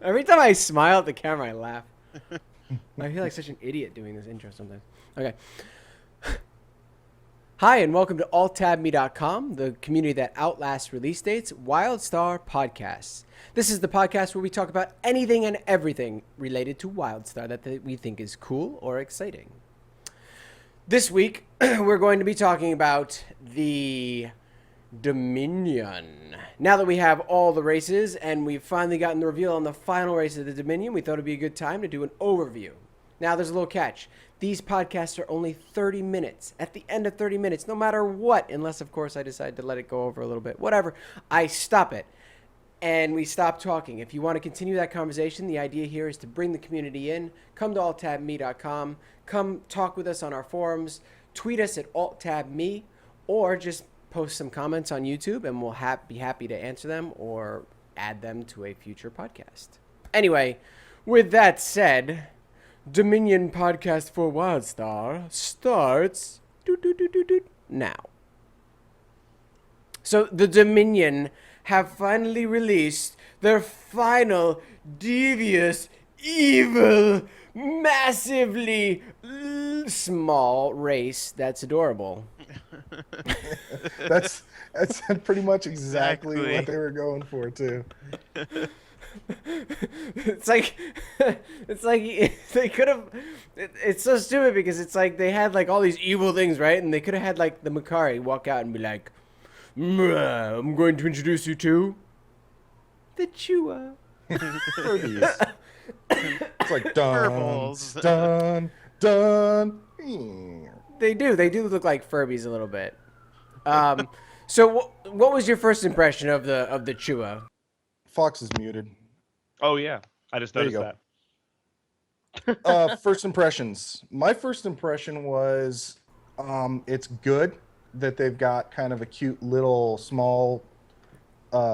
Every time I smile at the camera, I laugh. I feel like such an idiot doing this intro sometimes. Okay. Hi, and welcome to AltTabMe.com, the community that Outlasts release dates, Wildstar podcasts. This is the podcast where we talk about anything and everything related to Wildstar that we think is cool or exciting. This week, we're going to be talking about the Dominion. Now that we have all the races and we've finally gotten the reveal on the final race of the Dominion, we thought it'd be a good time to do an overview. Now, there's a little catch. These podcasts are only 30 minutes. At the end of 30 minutes, no matter what, unless, of course, I decide to let it go over a little bit, whatever, I stop it. And we stop talking. If you want to continue that conversation, the idea here is to bring the community in. Come to AltTabMe.com. Come talk with us on our forums. Tweet us at AltTabMe, or just post some comments on YouTube, and we'll be happy to answer them or add them to a future podcast. Anyway, with that said, Dominion Podcast for Wildstar starts now. So the Dominion have finally released their final devious, evil, massively small race that's adorable. That's pretty much exactly what they were going for too. It's like they could have. It's so stupid because it's like they had like all these evil things, right? And they could have had like the Mechari walk out and be like, "I'm going to introduce you to the Chua." It's like dun dun dun. They do look like Furbies a little bit. So what was your first impression of the Chua? Fox is muted. Oh yeah, I just noticed that. First impressions. My first impression was, it's good that they've got kind of a cute little small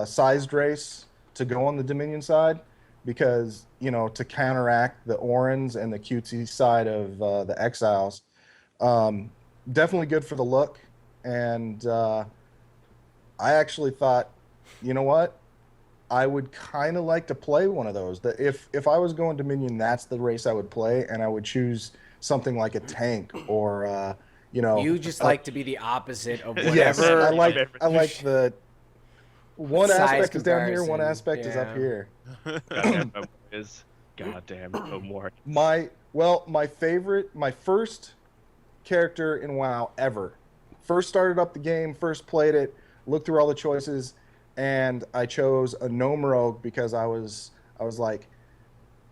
sized race to go on the Dominion side, because to counteract the Orans and the cutesy side of the Exiles. Definitely good for the look, and I actually thought, you know what? I would kind of like to play one of those. That if I was going Dominion, that's the race I would play, and I would choose something like a tank or You just like to be the opposite of whatever. Yes, I like the one aspect is down here, one aspect is up here. Goddamn no more. My first character in WoW ever. First started up the game, first played it, looked through all the choices, and I chose a gnome rogue because I was like,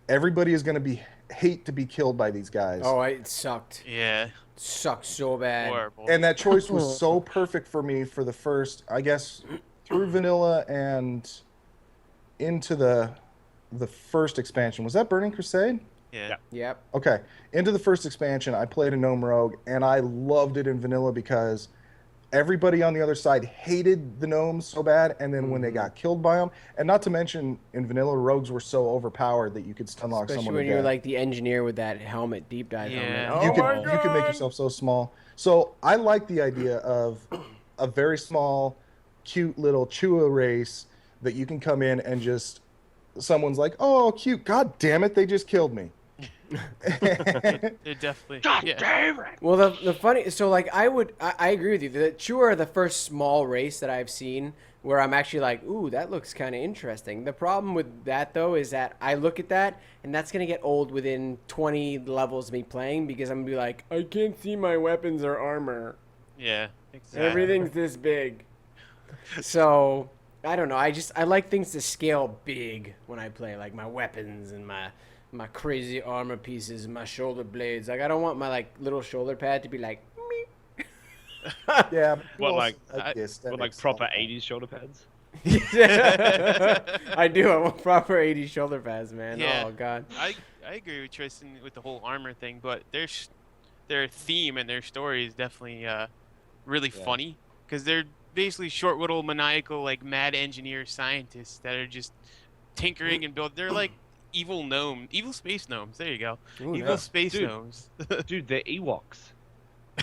everybody is going to hate to be killed by these guys. Oh, it sucked. Yeah. It sucked so bad. Horrible. And that choice was so perfect for me for the first, I guess, through vanilla and into the first expansion. Was that Burning Crusade? Yeah. Yep. Okay. Into the first expansion, I played a gnome rogue, and I loved it in vanilla because everybody on the other side hated the gnomes so bad, and then when they got killed by them, and not to mention in vanilla, rogues were so overpowered that you could stun lock someone. Especially when you're like the engineer with that helmet, deep dive helmet. You could make yourself so small. So I like the idea of a very small, cute little Chua race that you can come in and just, someone's like, oh, cute, god damn it, they just killed me. They're definitely. God damn it! Well, the funny, so like I agree with you. The Chua are the first small race that I've seen where I'm actually like, ooh, that looks kind of interesting. The problem with that though is that I look at that and that's gonna get old within 20 levels of me playing, because I'm gonna be like, I can't see my weapons or armor. Yeah, exactly. Everything's this big. So I don't know. I like things to scale big when I play, like my weapons and my crazy armor pieces, my shoulder blades. Like I don't want my like little shoulder pad to be like me. Yeah. What like proper sense. 80s shoulder pads? I do. I want proper 80s shoulder pads, man. Yeah. Oh god. I agree with Tristan with the whole armor thing, but their theme and their story is definitely really funny, because they're basically short little maniacal like mad engineer scientists that are just tinkering and build. They're like evil space gnomes. There you go. Ooh, evil nice. space gnomes. Dude, they're Ewoks.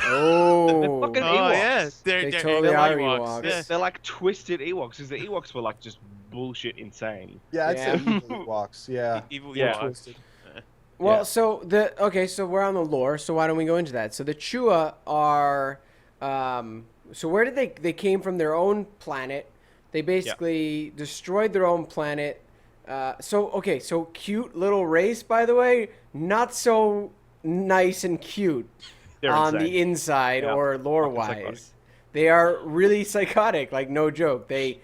Oh. They're fucking Oh Ewoks. yeah, They they're totally are Ewoks. Ewoks. Yeah. They're like twisted Ewoks, because the Ewoks were like just bullshit insane. Yeah, I'd Yeah. say evil Ewoks. Yeah. Evil Yeah. Ewoks. Twisted. Well, Yeah. so we're on the lore. So why don't we go into that? So the Chua are, so where did they came from their own planet? They basically destroyed their own planet. So cute little race, by the way, not so nice and cute They're on insane. the inside Yeah. or lore Fucking psychotic. wise. They are really psychotic, like no joke. They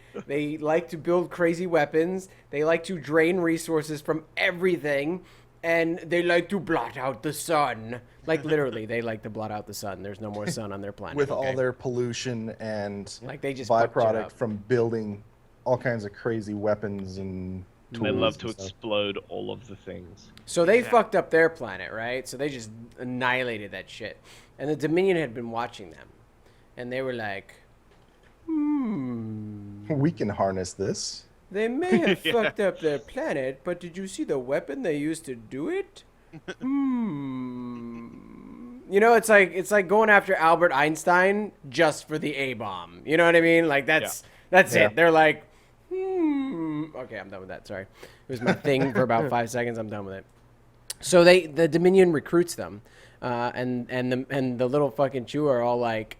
like to build crazy weapons. They like to drain resources from everything, and they like to blot out the sun. Like literally, they like to blot out the sun. There's no more sun on their planet. With okay? all their pollution and Like they just fucked shit byproduct up. from building all kinds of crazy weapons and And tools. they love to and stuff. explode all of the things. So they Yeah. fucked up their planet, right? So they just annihilated that shit. And the Dominion had been watching them, and they were like, We can harness this. they may have fucked up their planet, but did you see the weapon they used to do it? You know, it's like going after Albert Einstein just for the A bomb. You know what I mean? Like that's Yeah. it. They're like, Okay, I'm done with that. Sorry, it was my thing for about 5 seconds. I'm done with it. So the Dominion recruits them, and the little fucking Chua are all like,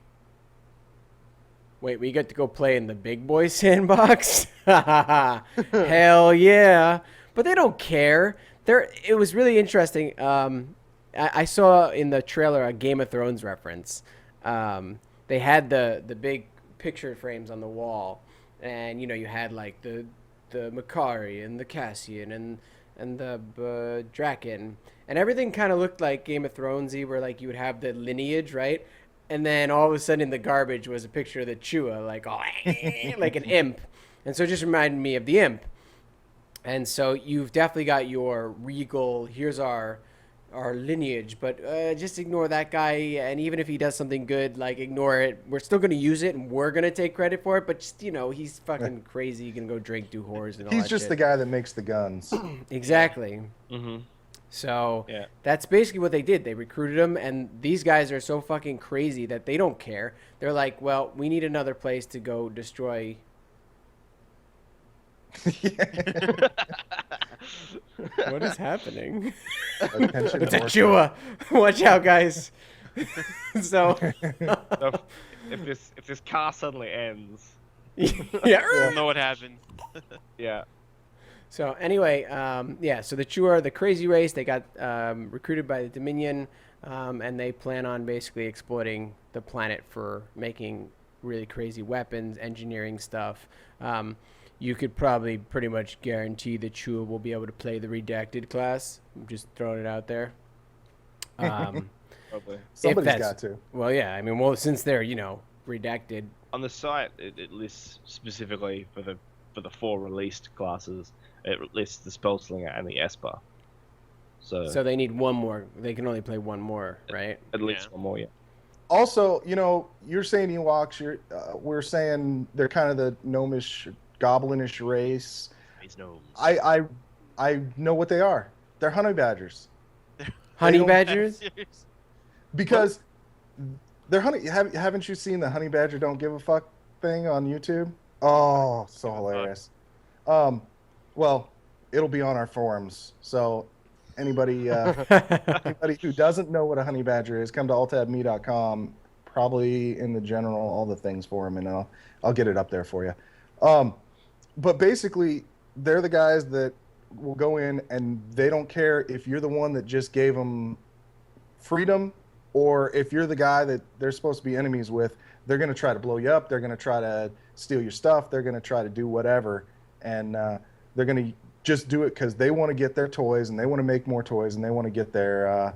wait, we get to go play in the big boy sandbox? Hell yeah. But they don't care. It was really interesting. I saw in the trailer a Game of Thrones reference. They had the big picture frames on the wall. And, you know, you had like the Mechari and the Cassian and the Draken. And everything kind of looked like Game of Thrones-y, where like you would have the lineage, right? And then all of a sudden in the garbage was a picture of the Chua, like, oh, like an imp. And so it just reminded me of the imp. And so you've definitely got your regal, here's our lineage, but just ignore that guy. And even if he does something good, like, ignore it. We're still going to use it, and we're going to take credit for it. But just, you know, he's fucking crazy. You can go drink, do whores, and all He's that just shit. the guy that makes the guns. Exactly. Mm-hmm. So Yeah. that's basically what they did. They recruited him, and these guys are so fucking crazy that they don't care. They're like, well, we need another place to go destroy. What is happening? Attention It's a horse. Chua. Watch out, guys. So, So if this car suddenly ends, yeah. We'll know what happened. yeah. So anyway, so the Chua are the crazy race. They got recruited by the Dominion, and they plan on basically exploiting the planet for making really crazy weapons, engineering stuff. You could probably pretty much guarantee that Chua will be able to play the redacted class. I'm just throwing it out there. Probably. Somebody's that's- got to. Well, yeah. I mean, well, since they're redacted. On the site, it lists specifically for the 4 released classes. It lists the Spellslinger and the Esper. So they need one more. They can only play one more, right? At least Yeah. one more, yeah. Also, you know, you're saying Ewoks. We're saying they're kind of the gnomish, goblinish race. He's gnomes. I know what they are. They're honey badgers. Honey don't- badgers. Because they're honey. Haven't you seen the honey badger don't give a fuck thing on YouTube? Oh, so Give a fuck. hilarious. Well, it'll be on our forums. So anybody who doesn't know what a honey badger is, come to AltTabMe.com. Probably in the general all the things forum, and I'll get it up there for you. But basically, they're the guys that will go in and they don't care if you're the one that just gave them freedom or if you're the guy that they're supposed to be enemies with. They're going to try to blow you up. They're going to try to steal your stuff. They're going to try to do whatever. And they're going to just do it because they want to get their toys and they want to make more toys and they want to get their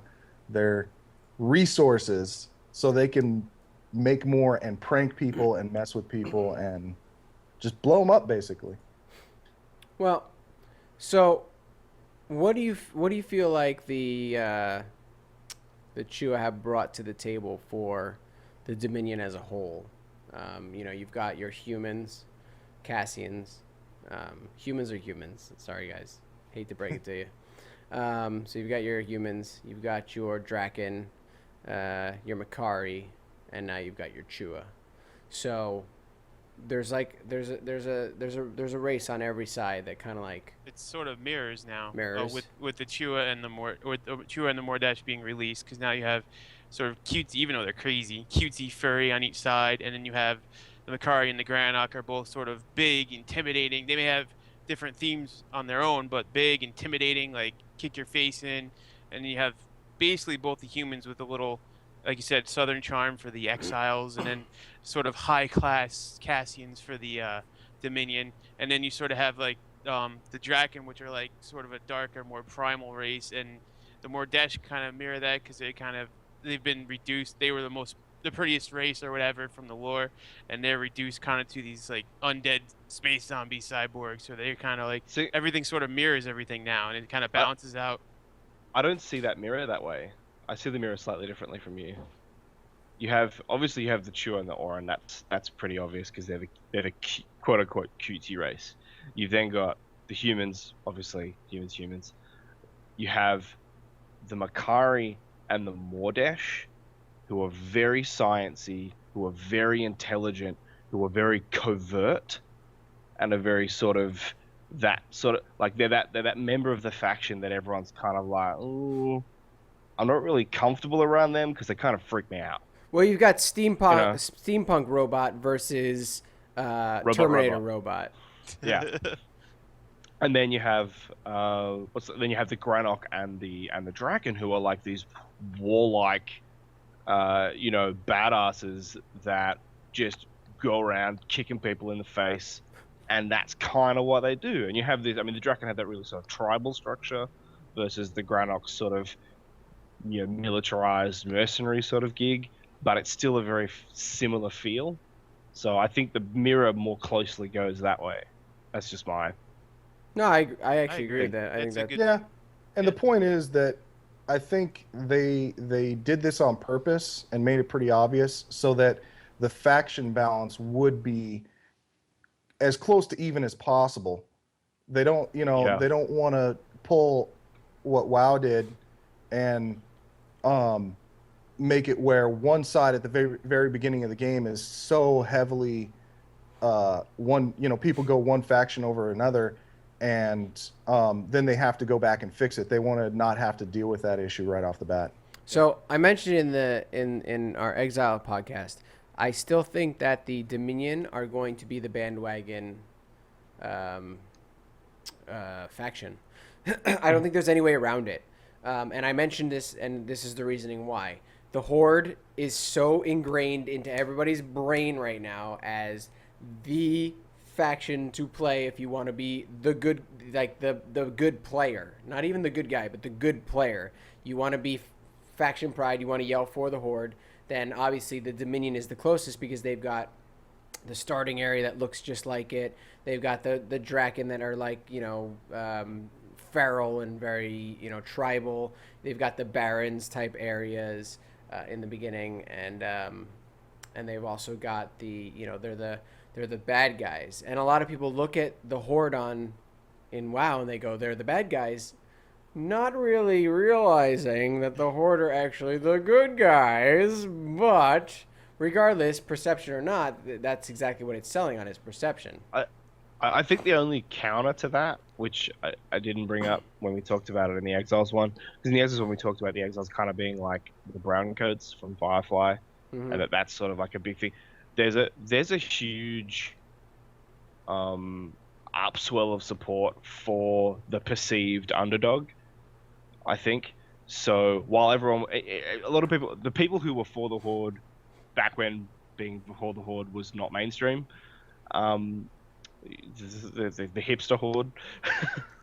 resources so they can make more and prank people and mess with people and just blow them up, basically. Well, so what do you feel like the Chua have brought to the table for the Dominion as a whole? You've got your humans, Cassians. Humans are humans. Sorry, guys. Hate to break it to you. So you've got your humans, you've got your Draken, your Mechari, and now you've got your Chua. So there's a race on every side that kind of like It's sort of mirrors now. Mirrors. With the Chua and the Mordash being released, because now you have sort of cutesy, even though they're crazy, cutesy furry on each side, and then you have the Mechari and the Granok are both sort of big, intimidating. They may have different themes on their own, but big, intimidating, like kick your face in, and then you have basically both the humans with a little, like you said, southern charm for the Exiles, and then sort of high class Cassians for the Dominion, and then you sort of have like the Draken, which are like sort of a darker, more primal race, and the Mordash kind of mirror that because they've been reduced. They were the prettiest race or whatever from the lore, and they're reduced kind of to these like undead space zombie cyborgs. So they're kind of like everything sort of mirrors everything now, and it kind of balances out. I don't see that mirror that way. I see the mirror slightly differently from you. You have the Chua and the Aura, and that's pretty obvious because they're the quote unquote cutesy race. You've then got the humans, obviously humans. You have the Mechari and the Mordash, who are very sciencey, who are very intelligent, who are very covert, and are very they're that member of the faction that everyone's kind of like, ooh, I'm not really comfortable around them because they kind of freak me out. Well, you've got steampunk robot versus Terminator robot. Yeah. And then you have the Granok and the Draken, who are like these warlike, badasses that just go around kicking people in the face, and that's kind of what they do. And you have the Draken had that really sort of tribal structure, versus the Granok sort of, militarized mercenary sort of gig, but it's still a very similar feel. So I think the mirror more closely goes that way. That's just mine. No, I actually agree with that. I think that yeah. And the point is that I think they did this on purpose and made it pretty obvious so that the faction balance would be as close to even as possible. They don't, they don't want to pull what WoW did and make it where one side at the very, very beginning of the game is so heavily people go one faction over another, and then they have to go back and fix it. They want to not have to deal with that issue right off the bat. So I mentioned in our Exile podcast, I still think that the Dominion are going to be the bandwagon faction. I don't think there's any way around it. And I mentioned this, and this is the reasoning why. The Horde is so ingrained into everybody's brain right now as the faction to play if you want to be the good, like the good player. Not even the good guy, but the good player. You want to be faction pride, you want to yell for the Horde, then obviously the Dominion is the closest because they've got the starting area that looks just like it. They've got the Draken that are like, feral and very, tribal. They've got the Barrens type areas in the beginning, and they've also got the, they're the bad guys. And a lot of people look at the Horde in WoW and they go, they're the bad guys, not really realizing that the Horde are actually the good guys. But regardless, perception or not, that's exactly what it's selling on, is perception. I think the only counter to that, which I didn't bring up when we talked about it in the Exiles one, because in the Exiles one we talked about the Exiles kind of being like the brown coats from Firefly, and that's sort of like a big thing. There's a huge upswell of support for the perceived underdog, I think. So while a lot of people, the people who were for the Horde back when being before the Horde was not mainstream, the hipster Horde.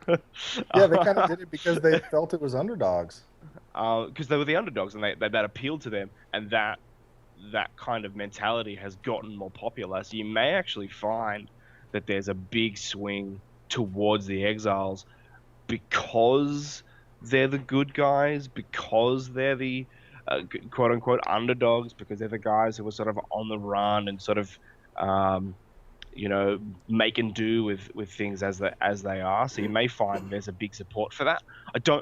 Yeah, they kind of did it because they felt it was underdogs. Because they were the underdogs, and that appealed to them, and that kind of mentality has gotten more popular. So you may actually find that there's a big swing towards the Exiles because they're the good guys, because they're the quote unquote underdogs, because they're the guys who are sort of on the run and sort of making do with things as they are. So you may find there's a big support for that.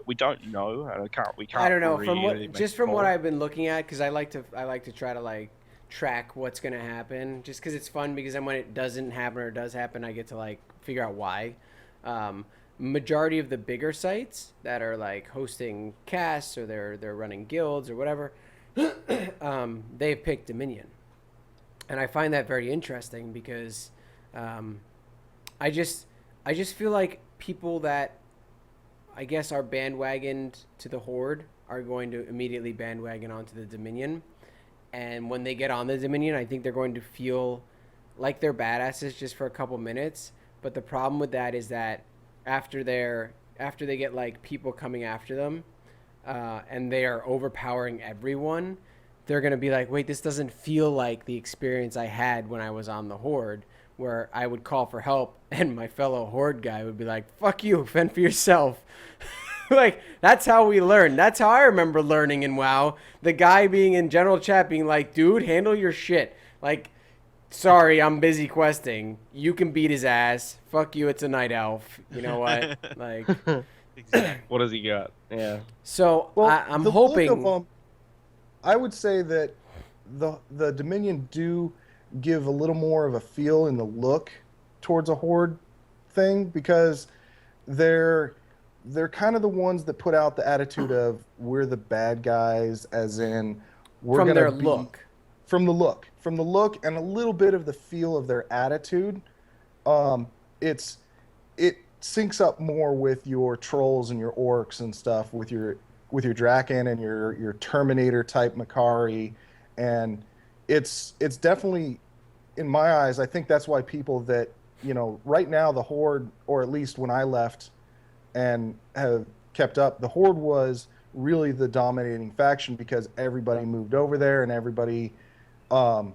We don't know. We can't. I don't know really from what I've been looking at, because I like to track what's gonna happen, just because it's fun. Because then when it doesn't happen or does happen, I get to like figure out why. Majority of the bigger sites that are like hosting casts or they're running guilds or whatever, they've picked Dominion, and I find that very interesting because I just feel like people that I guess are bandwagoned to the Horde are going to immediately bandwagon onto the Dominion. And when they get on the Dominion, I think they're going to feel like they're badasses just for a couple minutes. But the problem with that is that after they get like people coming after them, and they are overpowering everyone, they're gonna be like, wait, this doesn't feel like the experience I had when I was on the Horde, where I would call for help and my fellow Horde guy would be like, fuck you, fend for yourself. Like, that's how we learn. That's how I remember learning in WoW. The guy being in general chat being like, dude, handle your shit. Like, sorry, I'm busy questing. You can beat his ass. Fuck you, it's a night elf. You know what? Like, Exactly. What does he got? Yeah. so Well, I'm the look of hoping. 'em, I would say that the Dominion do give a little more of a feel in the look towards a Horde thing, because they're kind of the ones that put out the attitude of we're the bad guys, as in we're From gonna their be, look. from the look and a little bit of the feel of their attitude. It syncs up more with your trolls and your orcs and stuff, with your Draken and your Terminator type Mechari, and it's definitely, in my eyes, I think that's why people that, right now the Horde, or at least when I left and have kept up, the Horde was really the dominating faction because everybody moved over there and everybody, for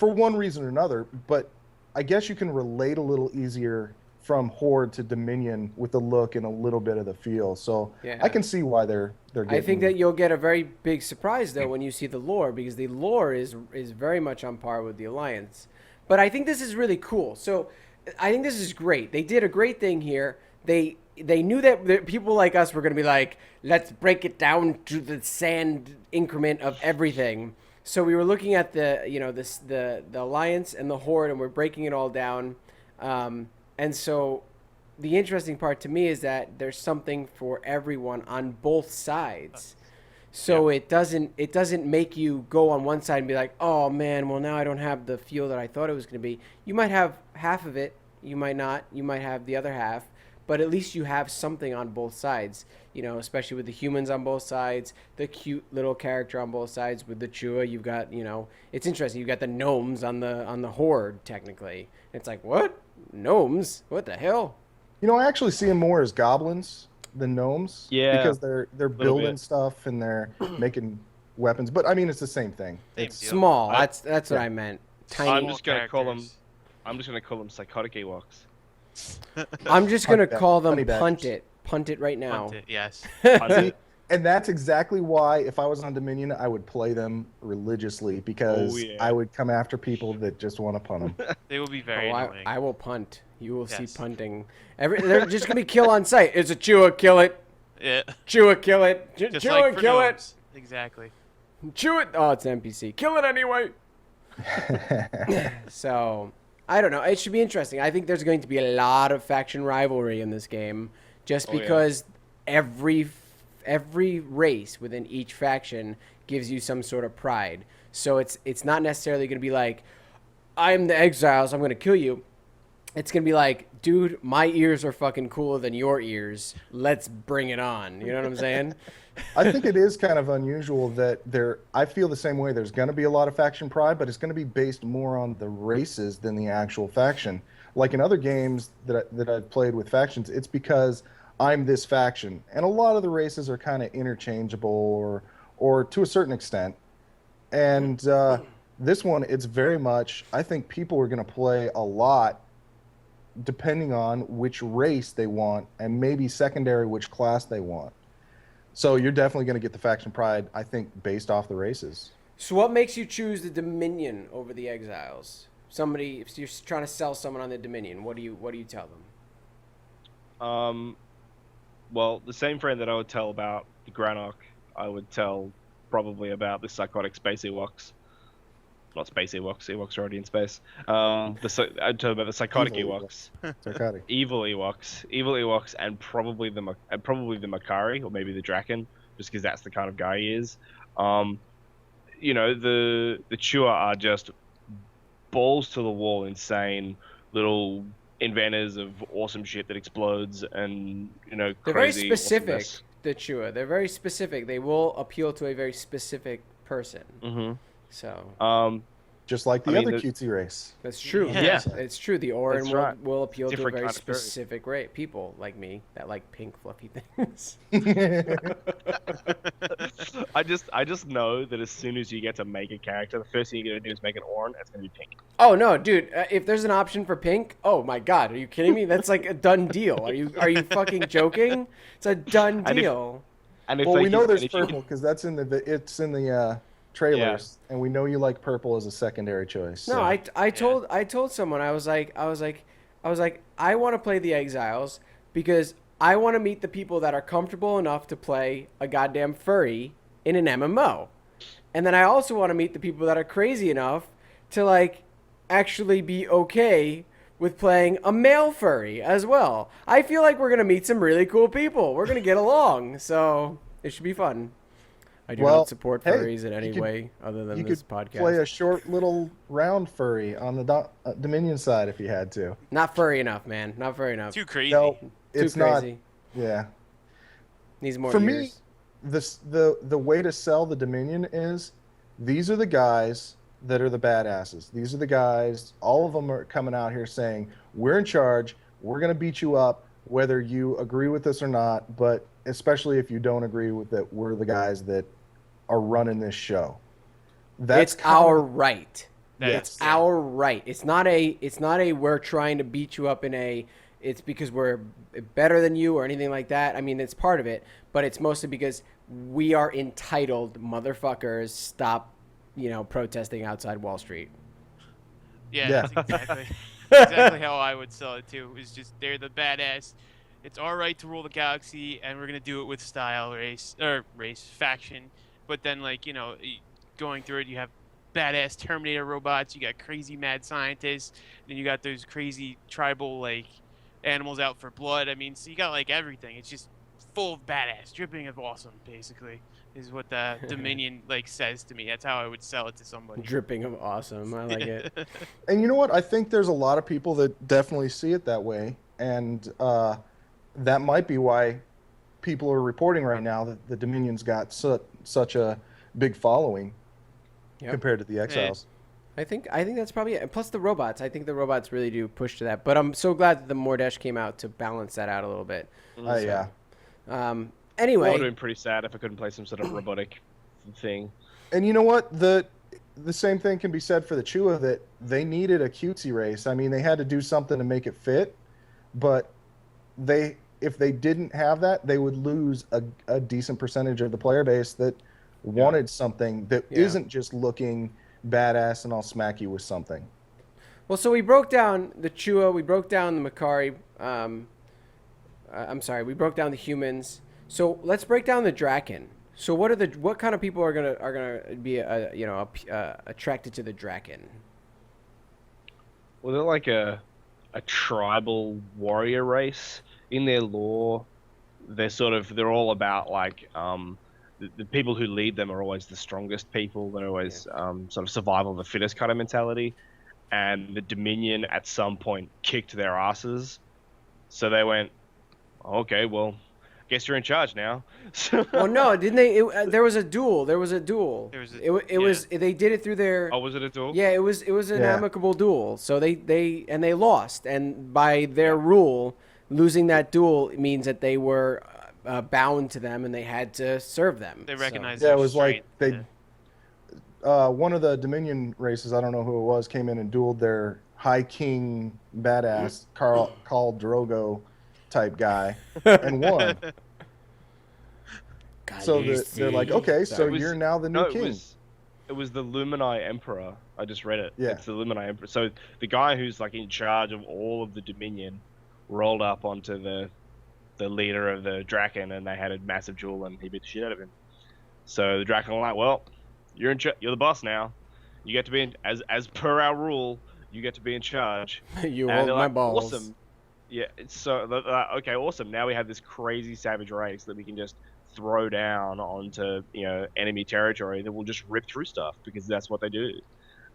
one reason or another, but I guess you can relate a little easier from Horde to Dominion with the look and a little bit of the feel. So Yeah. I can see why they're getting. I think that you'll get a very big surprise though when you see the lore, because the lore is very much on par with the Alliance. But I think this is really cool. So I think this is great. They did a great thing here. They knew that people like us were going to be like, let's break it down to the sand increment of everything. So we were looking at the Alliance and the Horde, and we're breaking it all down. And so the interesting part to me is that there's something for everyone on both sides. So it doesn't make you go on one side and be like, oh man, well now I don't have the feel that I thought it was going to be. You might have half of it, you might not, you might have the other half, but at least you have something on both sides, especially with the humans on both sides, the cute little character on both sides. With the Chua, you've got, it's interesting. You've got the gnomes on the Horde, technically. It's like, what? Gnomes? What the hell? I actually see them more as goblins than gnomes. Yeah, because they're building bit. stuff and they're making weapons. But I mean, it's the same thing. Same It's deal. Small. I- That's what I meant. Tiny. I'm just gonna call them. characters. I'm just gonna call them psychotic Ewoks. I'm just gonna Honey call them honey badgers. punt it right now. Punt it, yes. See, and that's exactly why, if I was on Dominion, I would play them religiously, because Oh, yeah. I would come after people that just want to punt them. They will be very Oh, annoying. I will punt. You will see Yes. punting. They're just gonna be kill on sight. It's a Chua, kill it. Yeah. Chua, kill it. Just Chua, like for kill gnomes. Exactly. it. Chew it. Oh, it's an NPC. Kill it anyway. So I don't know. It should be interesting. I think there's going to be a lot of faction rivalry in this game, just Oh, yeah. because every race within each faction gives you some sort of pride. So it's not necessarily going to be like, I'm the Exiles, I'm going to kill you. It's going to be like, dude, my ears are fucking cooler than your ears. Let's bring it on. You know what I'm saying? I think it is kind of unusual that I feel the same way. There's going to be a lot of faction pride, but it's going to be based more on the races than the actual faction. Like in other games that I've played with factions, it's because I'm this faction. And a lot of the races are kind of interchangeable or to a certain extent. And this one, it's very much, I think people are going to play a lot depending on which race they want, and maybe secondary which class they want. So you're definitely going to get the faction pride, I think, based off the races. So what makes you choose the Dominion over the Exiles? Somebody, if you're trying to sell someone on the Dominion, what do you tell them? Well, the same friend that I would tell about the Granok, I would tell probably about the psychotic space Ewoks. not space Ewoks. Ewoks are already in space. I'm talking about the psychotic Evil Ewoks. Psychotic. Evil Ewoks, and probably the Mechari, or maybe the Draken, just because that's the kind of guy he is. You know, the Chua are just balls to the wall, insane little inventors of awesome shit that explodes, and they're very crazy specific. awesomeness. The Chua, they're very specific. They will appeal to a very specific person. Mm-hmm. So. Just like the other cutesy race. That's true. Yeah. It's true. The Orin That's will appeal to a Different very kind of furry. specific people like me that like pink fluffy things. I just know that as soon as you get to make a character, the first thing you're gonna do is make an Orin. It's gonna be pink. Oh no, dude! If there's an option for pink, oh my god, are you kidding me? That's like a done deal. Are you fucking joking? It's a done deal. And if Well, they we know give- there's and if you purple because that's in the trailers, and we know you like purple as a secondary choice. No, so. I told someone I was like I want to play the Exiles because I want to meet the people that are comfortable enough to play a goddamn furry in an MMO, and then I also want to meet the people that are crazy enough to like actually be okay with playing a male furry as well. I feel like we're gonna meet some really cool people. We're gonna get along, so it should be fun. I do not support furries in any way other than this podcast. Play a short little round furry on the Dominion side if you had to. Not furry enough, man. Not furry enough. Too crazy. No, Too it's crazy. not. Yeah. Needs more For years. me, the way to sell the Dominion is these are the guys that are the badasses. These are the guys. All of them are coming out here saying we're in charge. We're gonna beat you up whether you agree with us or not. But especially if you don't agree with it, we're the guys that are running this show. It's our right. That's- It's our right. It's not a we're trying to beat you up in a it's because we're better than you or anything like that. I mean, it's part of it, but it's mostly because we are entitled motherfuckers. Stop, protesting outside Wall Street. Yeah, that's exactly how I would sell it too. It's just they're the badass. It's our right to rule the galaxy, and we're gonna do it with style, faction. But then, going through it, you have badass Terminator robots. You got crazy mad scientists. Then you got those crazy tribal animals out for blood. I mean, so you got everything. It's just full of badass, dripping of awesome. Basically, is what the Dominion says to me. That's how I would sell it to somebody. Dripping of awesome. I like it. And you know what? I think there's a lot of people that definitely see it that way, and that might be why people are reporting right now that the Dominion's got such a big following compared to the Exiles. I think that's probably it. And plus the robots. I think the robots really do push to that. But I'm so glad that the Mordesh came out to balance that out a little bit. Yeah. Anyway. I would have been pretty sad if I couldn't play some sort of robotic thing. And you know what? The same thing can be said for the Chua, that they needed a cutesy race. I mean, they had to do something to make it fit, but if they didn't have that, they would lose a decent percentage of the player base that wanted something that isn't just looking badass and I'll smack you with something. Well, so we broke down the Chua, we broke down the Mechari. We broke down the humans. So let's break down the Draken. So what kind of people are gonna be attracted to the Draken? Well, they're like a tribal warrior race. In their lore, they're all about the people who lead them are always the strongest people. They're always sort of survival of the fittest kind of mentality. And the Dominion at some point kicked their asses, so they went, "Okay, well, guess you're in charge now." Well, no, didn't they? There was a duel. They did it through their. Oh, was it a duel? Yeah, it was an amicable duel. So they lost, and by their rule, losing that duel means that they were bound to them and they had to serve them. They recognized. Yeah, it was like one of the Dominion races, I don't know who it was, came in and dueled their High King badass Khal Drogo type guy and won. So they're like, okay, so you're now the new king. It was the Lumini Emperor. I just read it. Yeah. It's the Lumini Emperor. So the guy who's in charge of all of the Dominion rolled up onto the leader of the Draken, and they had a massive duel, and he beat the shit out of him. So the Draken was like, "Well, you're the boss now," You get to be as per our rule. You get to be in charge. You And hold they're my like, balls. Awesome. Yeah. So okay, awesome. Now we have this crazy savage race that we can just throw down onto enemy territory that will just rip through stuff because that's what they do.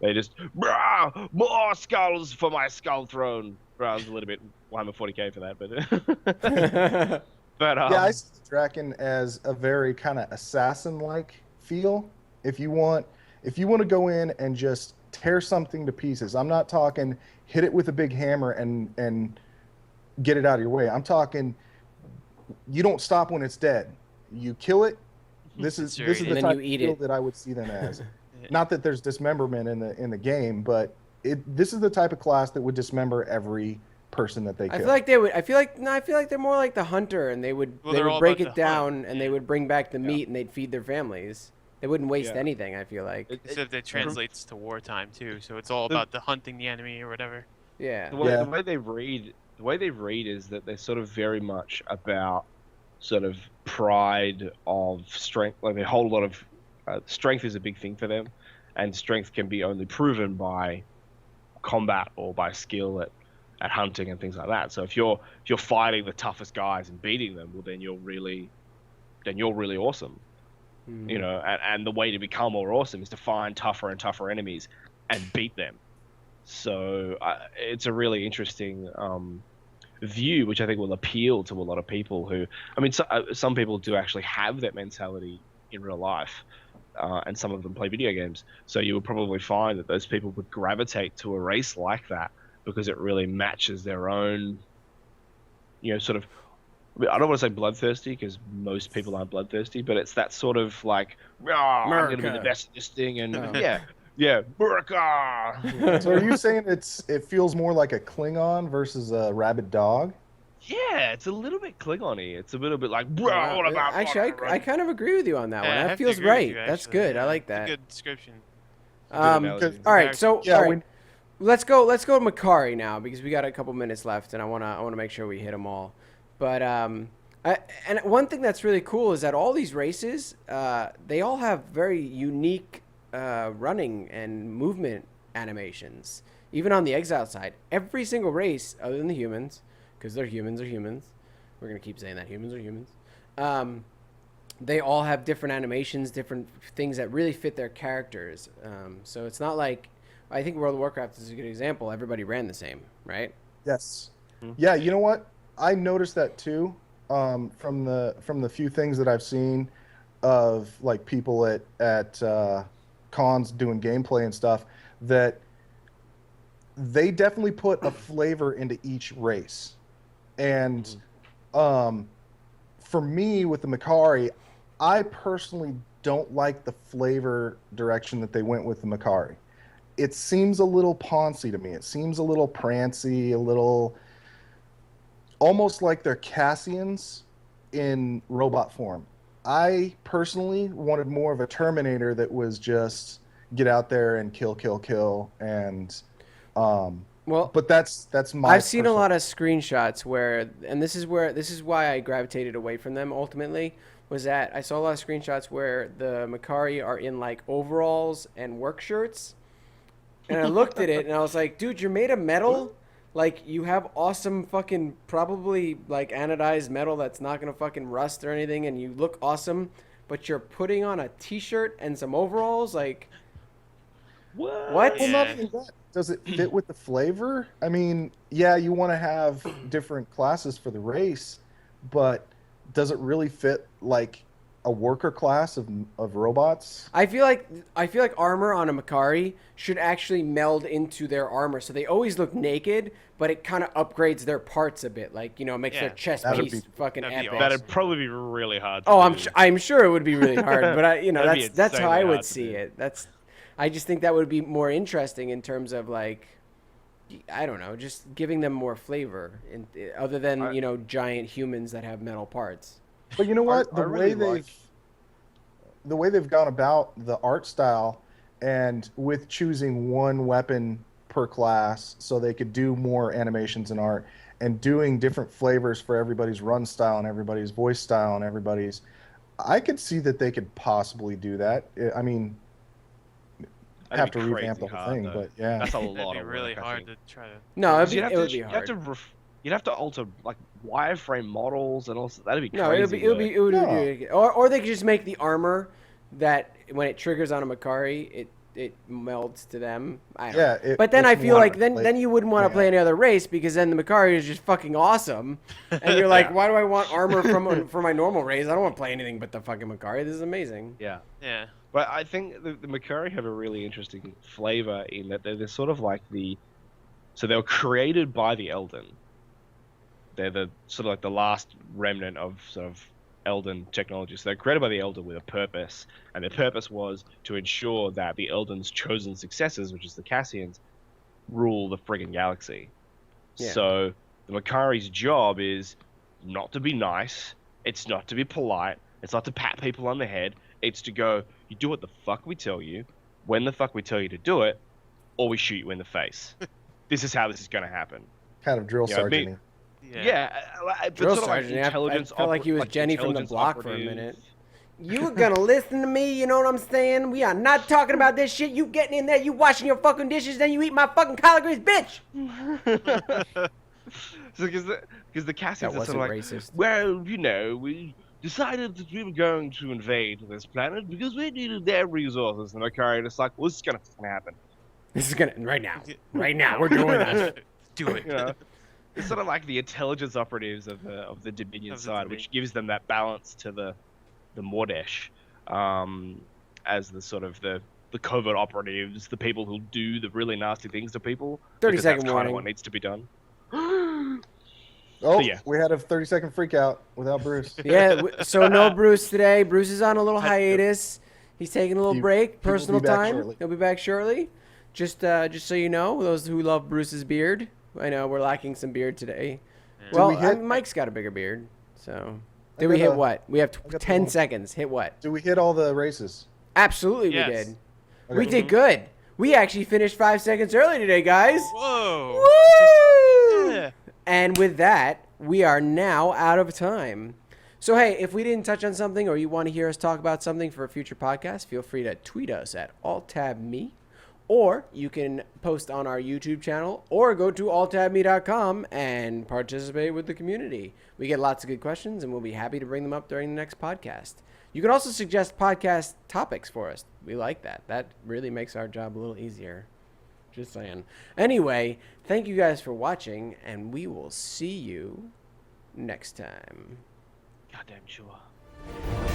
They just more skulls for my skull throne. Well, I was a little bit 140k for that, but but Yeah, I see Draken as a very kind of assassin-like feel. If you want to go in and just tear something to pieces, I'm not talking hit it with a big hammer and get it out of your way. I'm talking you don't stop when it's dead. You kill it. This is Sure, this is and the then type you of eat feel it. that I would see them as. Not that there's dismemberment in the game, but this is the type of class that would dismember every person that they kill. I feel like they would. I feel like they're more like the hunter, and they would Well, they they're would all break about it the hunt, down, and they yeah. would bring back the meat, and they'd feed their families. They wouldn't waste Yeah. anything. I feel like. Except that translates to wartime too, so it's all The- about the hunting the enemy or whatever. Yeah. the way, Yeah. the way they read is that they're sort of very much about sort of pride of strength. Like they hold a lot of strength is a big thing for them, and strength can be only proven by combat or by skill at hunting and things like that. So if you're fighting the toughest guys and beating them, well then you're really awesome. Mhm. And the way to become more awesome is to find tougher and tougher enemies and beat them. So it's a really interesting view, which I think will appeal to a lot of people who, I mean, some people do actually have that mentality in real life, and some of them play video games. So you would probably find that those people would gravitate to a race like that because it really matches their own, sort of, I don't want to say bloodthirsty because most people aren't bloodthirsty, but it's that sort of like, I'm going to be the America. best at this thing, and Oh. yeah, America. So are you saying it feels more like a Klingon versus a rabid dog? Yeah, it's a little bit Klingon-y. It's a little bit like, Wow. what about Actually, I kind of agree with you on that Yeah, I one. That have to feels agree with right. you, That's actually, good. yeah. I like It's a that. good description. analogy. All right, so Yeah, all right, when- let's go to Mechari now because we got a couple minutes left, and I wanna make sure we hit them all. But and one thing that's really cool is that all these races, they all have very unique running and movement animations. Even on the Exile side, every single race, other than the humans, because they're humans are humans. We're gonna keep saying that humans are humans. They all have different animations, different things that really fit their characters. So it's not like, I think World of Warcraft is a good example. Everybody ran the same, right? Yes. Yeah, you know what? I noticed that too. From the few things that I've seen of like people at cons doing gameplay and stuff, that they definitely put a flavor into each race. And for me with the Mechari, I personally don't like the flavor direction that they went with the Mechari. It seems a little poncy to me. It seems a little prancy, a little almost like they're Cassians in robot form. I personally wanted more of a Terminator that was just get out there and kill, and Well, but that's my. I've seen a personal- lot of screenshots where, and this is why I gravitated away from them ultimately, was that I saw a lot of screenshots where the Mechari are in like overalls and work shirts. And I looked at it and I was like, dude, you're made of metal? Like, you have awesome fucking, probably like anodized metal that's not gonna fucking rust or anything, and you look awesome, but you're putting on a t-shirt and some overalls? Like, What? what? Well, Yeah. not even that. Does it fit with the flavor? I mean, yeah, you want to have different classes for the race, but does it really fit like a worker class of robots? I feel like armor on a Mechari should actually meld into their armor, so they always look naked, but it kind of upgrades their parts a bit, like, makes their Yeah. chest That'd piece be- fucking that'd be epic. awesome. That'd probably be really hard to Oh, do. I'm sure it would be really hard, but That'd be that's how I insanely would hard to see do. it. I just think that would be more interesting in terms of like, I don't know, just giving them more flavor, other than giant humans that have metal parts. But you know what? I really The way they've gone about the art style, and with choosing one weapon per class, so they could do more animations and art, and doing different flavors for everybody's run style and everybody's voice style and everybody's. I could see that they could possibly do that. I mean, That'd have be to revamp crazy the whole hard, thing, though. but yeah. That's a That'd lot be of really work, I hard think. to try to. No, Because it would be hard. You'd have to alter like wireframe models and also that'd be crazy. No, it would No. be, or they could just make the armor that when it triggers on a Mechari, it melds to them. I don't know. Yeah, But then I if you feel wanna like then play- you wouldn't want to yeah. play any other race because then the Mechari is just fucking awesome, and you're like, why do I want armor for my normal race? I don't want to play anything but the fucking Mechari. This is amazing. Yeah. Yeah. But I think the Mechari have a really interesting flavor in that they're sort of like so they were created by the Elden. They're the sort of like the last remnant of sort of Elden technology. So they're created by the Elden with a purpose, and their purpose was to ensure that the Elden's chosen successors, which is the Cassians, rule the friggin' galaxy. Yeah. So the Mechari's job is not to be nice, it's not to be polite, it's not to pat people on the head, it's to go, you do what the fuck we tell you, when the fuck we tell you to do it, or we shoot you in the face. This is how this is going to happen. Kind of drill Yeah, me- sergeant. Yeah, but Drill sort of like sergeant. I intelligence. felt like he was like Jenny from the intelligence block for a operative. minute. You gonna listen to me? You know what I'm saying? We are not talking about this shit. You getting in there, you washing your fucking dishes, then you eat my fucking collard greens, bitch. So because the Cassians That are sort wasn't of like, racist. well, you know, we decided that we were going to invade this planet because we needed their resources, and the Mechari are just like, well, this is gonna fucking happen. This is gonna right now. We're doing this. Do it. You know? It's sort of like the intelligence operatives of the Dominion Of the side, which gives them that balance to the Mordesh, as the sort of the covert operatives, the people who do the really nasty things to people. 30 because second that's kind warning. of what needs to be done. Oh, yeah. we had a 30-second freak out without Bruce. Yeah. So no Bruce today. Bruce is on a little hiatus. He's taking a little break, he will personal be back time. shortly. He'll be back shortly. Just so you know, those who love Bruce's beard, I know we're lacking some beard today. Yeah. Well, we hit- Mike's got a bigger beard. So, I did we got hit a- what? We have I got the 10 little- seconds. Hit what? Did we hit all the races? Absolutely, Yes. we did. Okay. We did good. We actually finished 5 seconds early today, guys. Whoa. Woo! Yeah. And with that, we are now out of time. So, hey, if we didn't touch on something or you want to hear us talk about something for a future podcast, feel free to tweet us at AltTabMe, or you can post on our YouTube channel or go to AltTabMe.com and participate with the community. We get lots of good questions, and we'll be happy to bring them up during the next podcast. You can also suggest podcast topics for us. We like that. That really makes our job a little easier. Just saying. Anyway, thank you guys for watching, and we will see you next time. Goddamn Chua.